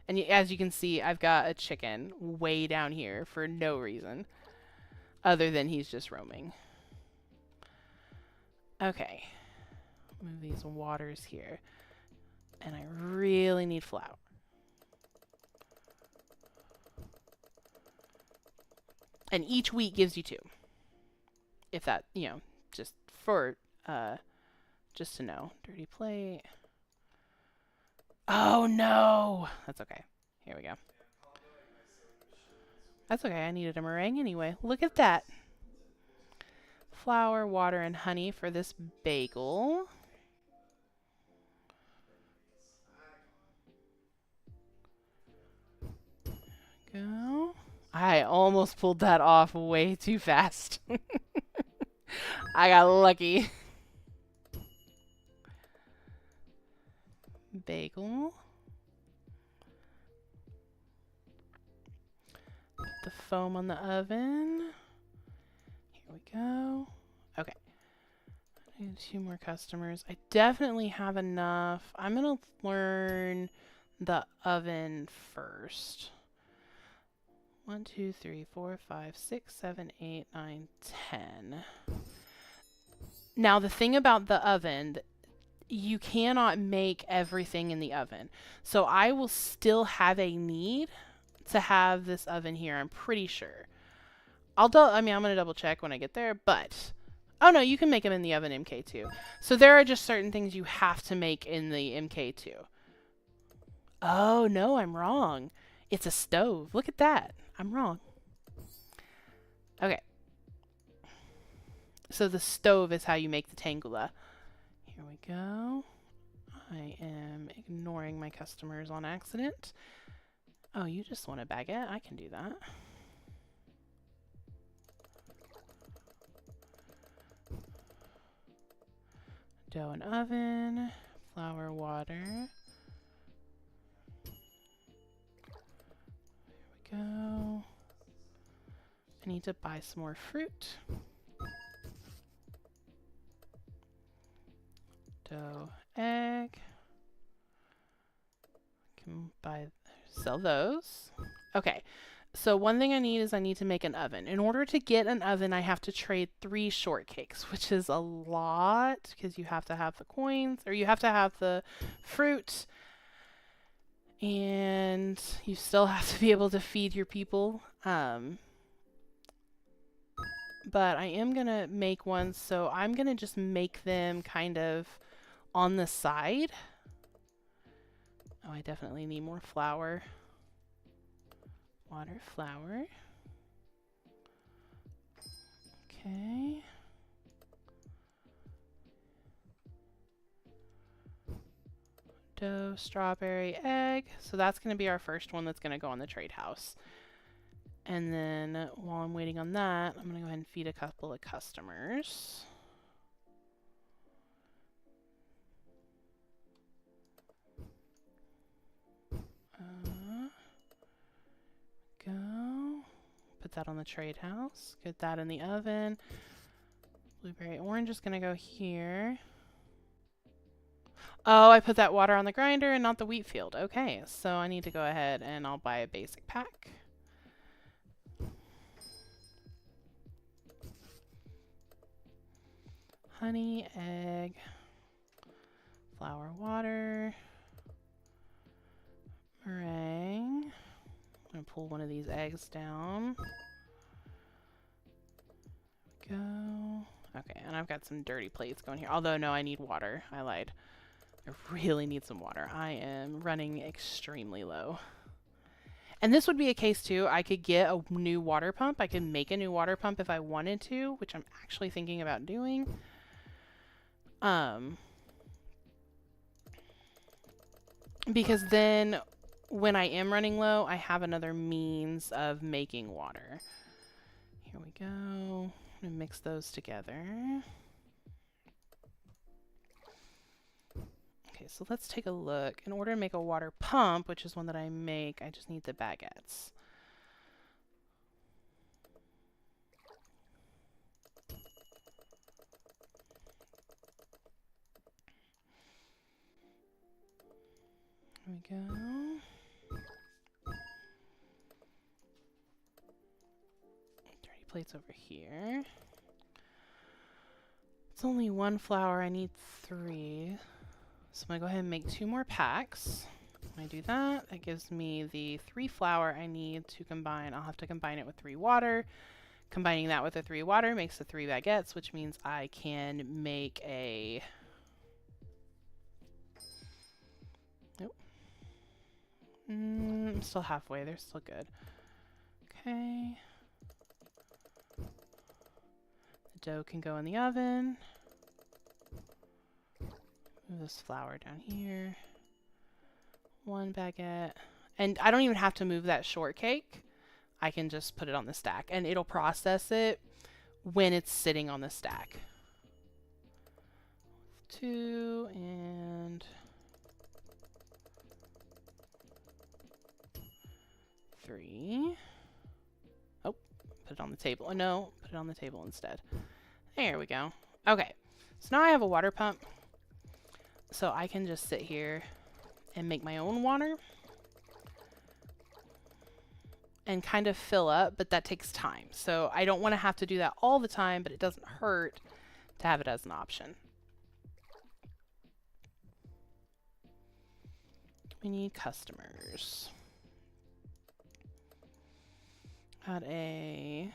And as you can see, I've got a chicken way down here for no reason other than he's just roaming. Okay. Move these waters here. And I really need flour. And each wheat gives you 2. If that, you know, just for, just to know. Dirty plate. Oh no! That's okay. Here we go. That's okay, I needed a meringue anyway. Look at that. Flour, water, and honey for this bagel. Go. I almost pulled that off way too fast. I got lucky. Bagel. Put the foam on the oven. Here we go. Okay. I need 2 more customers. I definitely have enough. I'm going to learn the oven first. 1, 2, 3, 4, 5, 6, 7, 8, 9, 10. Now the thing about the oven, you cannot make everything in the oven. So I will still have a need to have this oven here, I'm pretty sure. I'm gonna double check when I get there, but oh no, you can make them in the oven MK2. So there are just certain things you have to make in the MK2. Oh no, I'm wrong. It's a stove. Look at that. I'm wrong. Okay. So the stove is how you make the tangula. Here we go. I am ignoring my customers on accident. Oh, you just want a baguette? I can do that. Dough and oven. Flour, water. Here we go. I need to buy some more fruit. Dough, egg. Can sell those. Okay. So one thing I need is I need to make an oven. In order to get an oven, I have to trade 3 shortcakes, which is a lot because you have to have the coins, or you have to have the fruit, and you still have to be able to feed your people. But I am going to make one, so I'm going to just make them kind of on the side. Oh, I definitely need more flour. Water, flour. Okay. Dough, strawberry, egg. So that's going to be our first one that's going to go on the trade house. And then while I'm waiting on that, I'm going to go ahead and feed a couple of customers. Go. Put that on the trade house. Get that in the oven. Blueberry orange is going to go here. Oh, I put that water on the grinder and not the wheat field. Okay, so I need to go ahead and I'll buy a basic pack. Honey, egg, flour, water, meringue. I'm going to pull one of these eggs down. Go. Okay, and I've got some dirty plates going here. Although, no, I need water. I lied. I really need some water. I am running extremely low. And this would be a case, too. I could get a new water pump. I could make a new water pump if I wanted to, which I'm actually thinking about doing. Because then when I am running low, I have another means of making water. Here we go. I'm going to mix those together. Okay, so let's take a look. In order to make a water pump, which is one that I make, I just need the baguettes. Here we go. Dirty plates over here. It's only 1 flour. I need 3. So I'm going to go ahead and make 2 more packs. When I do that, that gives me the 3 flour I need to combine. I'll have to combine it with 3 water. Combining that with the 3 water makes the 3 baguettes, which means I can make a... Nope. I'm still halfway. They're still good. Okay. The dough can go in the oven. Move this flour down here. 1 baguette. And I don't even have to move that shortcake. I can just put it on the stack. And it'll process it when it's sitting on the stack. 2 and... 3. Oh, put it on the table. Oh, no, put it on the table instead. There we go. Okay, so now I have a water pump. So I can just sit here and make my own water. and kind of fill up, but that takes time. So I don't want to have to do that all the time, but it doesn't hurt to have it as an option. We need customers. Got a...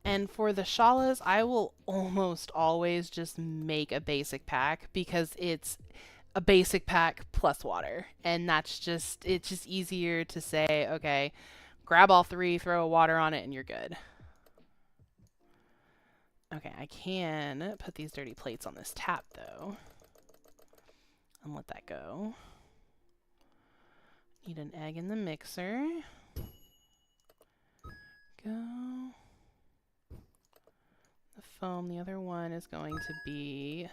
And for the shalas, I will almost always just make a basic pack because it's a basic pack plus water. And that's just, it's just easier to say, okay, grab all three, throw water on it, and you're good. Okay, I can put these dirty plates on this tap, though. And let that go. Need an egg in the mixer. Go. The foam, the other one is going to be...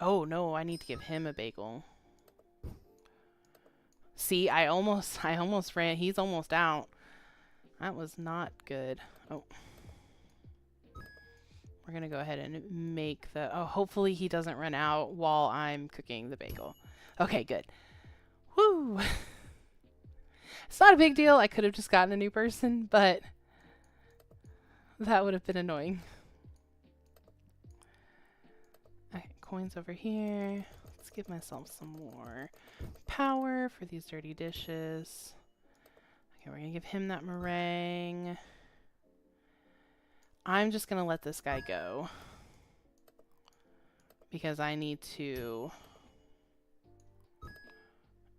Oh, no, I need to give him a bagel. See, I almost ran. He's almost out. That was not good. Oh. We're going to go ahead and make the... Oh, hopefully he doesn't run out while I'm cooking the bagel. Okay, good. Woo! It's not a big deal. I could have just gotten a new person, but that would have been annoying. Okay, coins over here. Let's give myself some more power for these dirty dishes. Okay, we're going to give him that meringue. I'm just going to let this guy go because I need to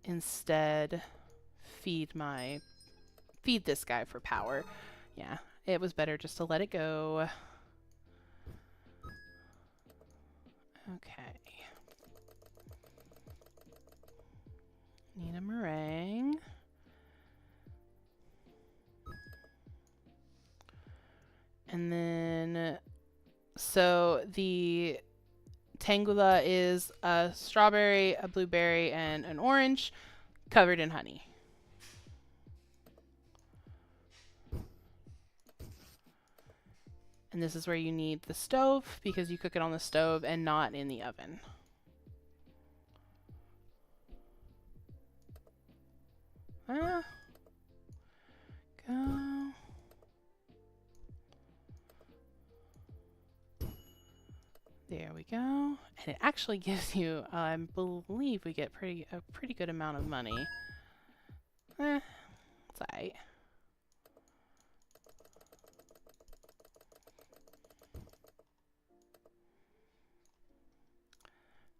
instead feed this guy for power. Yeah, it was better just to let it go. Okay. Need a meringue. And then, so the tangula is a strawberry, a blueberry, and an orange covered in honey. And this is where you need the stove because you cook it on the stove and not in the oven. Go. There we go. And it actually gives you, I believe we get a pretty good amount of money. It's alright.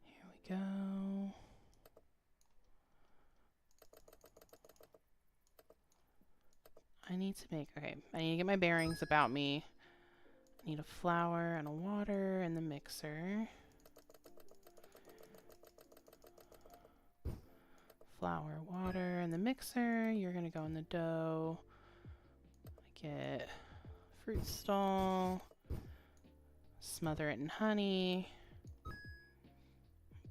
Here we go. I need to get my bearings about me. I need a flour and a water in the mixer. Flour, water in the mixer. You're going to go in the dough. Get fruit stall. Smother it in honey.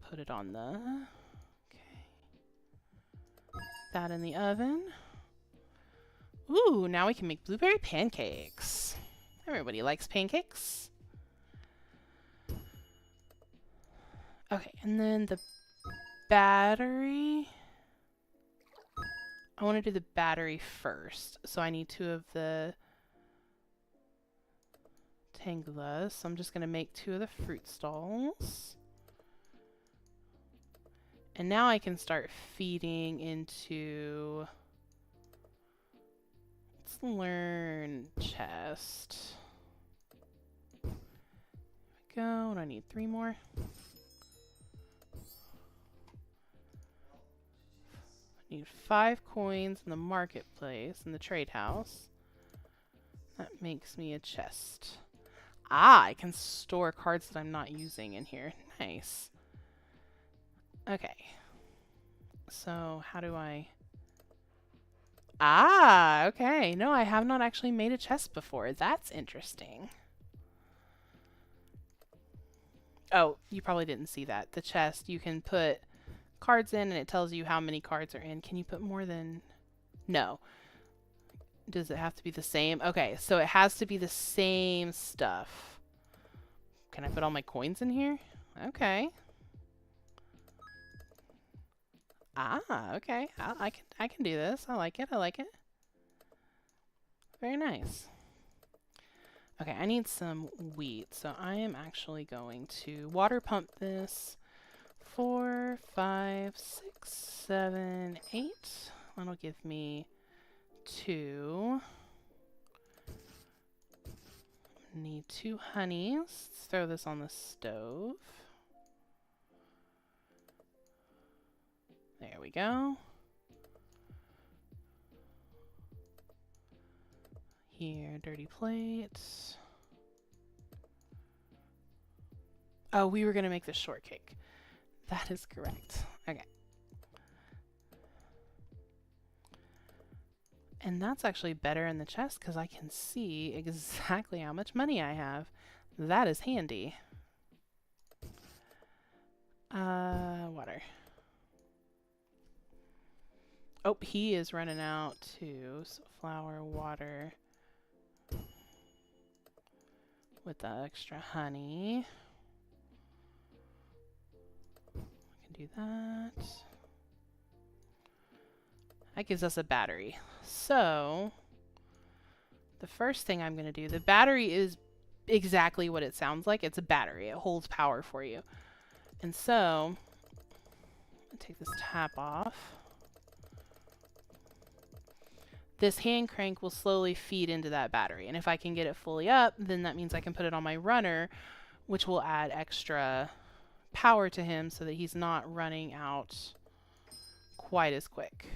Put it on the... Okay. That in the oven. Ooh, now we can make blueberry pancakes. Everybody likes pancakes. Okay, and then the battery. I want to do the battery first. So I need 2 of the tangulas. So I'm just going to make 2 of the fruit stalls. And now I can start feeding into... Let's learn chest. There we go. And I need 3 more. I need 5 coins in the marketplace, in the trade house. That makes me a chest. Ah, I can store cards that I'm not using in here. Nice. Okay. So, how do I... Ah, okay. No, I have not actually made a chest before. That's interesting. Oh, you probably didn't see that. The chest, you can put cards in and it tells you how many cards are in. Can you put more than... No. Does it have to be the same? Okay, so it has to be the same stuff. Can I put all my coins in here? Okay. Ah, okay. I can do this. I like it. I like it. Very nice. Okay, I need some wheat, so I am actually going to water pump this. 4, 5, 6, 7, 8. That'll give me 2. Need 2 honeys. Let's throw this on the stove. There we go. Here, dirty plates. Oh, we were going to make this shortcake. That is correct. Okay. And that's actually better in the chest because I can see exactly how much money I have. That is handy. Water. Oh, he is running out too. So flour, water. With the extra honey. I can do that. That gives us a battery. So, the first thing I'm going to do, the battery is exactly what it sounds like. It's a battery. It holds power for you. And so, I'll take this tap off. This hand crank will slowly feed into that battery. And if I can get it fully up, then that means I can put it on my runner, which will add extra power to him so that he's not running out quite as quick.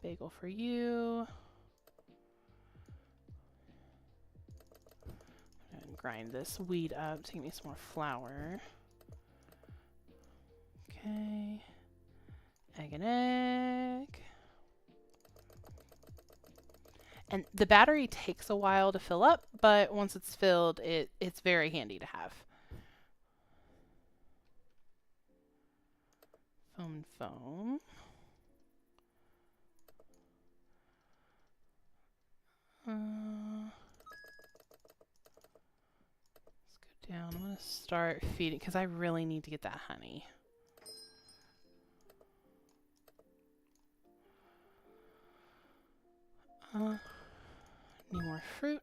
Bagel for you. And grind this wheat up to give me some more flour. Okay. Egg and egg. And the battery takes a while to fill up, but once it's filled, it's very handy to have. Foam. Let's go down. I'm going to start feeding because I really need to get that honey. Need more fruit.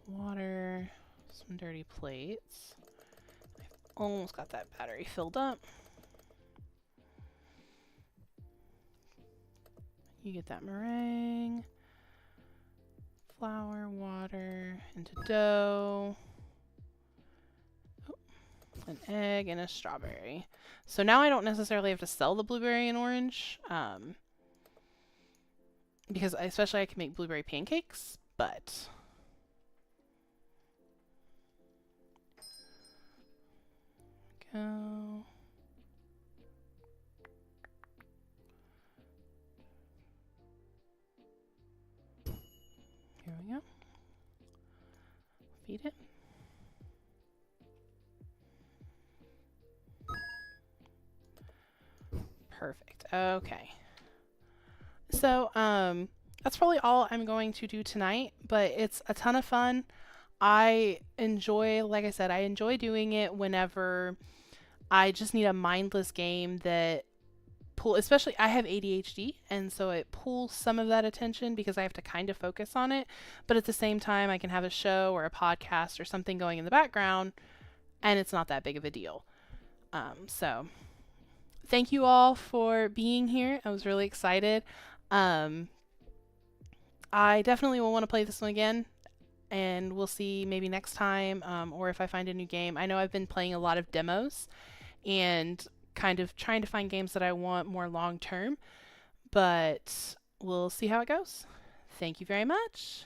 Water. Some dirty plates. I've almost got that battery filled up. You get that meringue. Flour, water, into dough. An egg and a strawberry. So now I don't necessarily have to sell the blueberry and orange, because especially I can make blueberry pancakes, but go. Here we go. Feed it. Perfect. Okay. So, that's probably all I'm going to do tonight, but it's a ton of fun. I enjoy, like I said, I enjoy doing it whenever I just need a mindless game that especially I have ADHD, and so it pulls some of that attention because I have to kind of focus on it, but at the same time I can have a show or a podcast or something going in the background and it's not that big of a deal. So thank you all for being here. I was really excited. I definitely will want to play this one again, and we'll see maybe next time, or if I find a new game. I know I've been playing a lot of demos and kind of trying to find games that I want more long term, but we'll see how it goes. Thank you very much.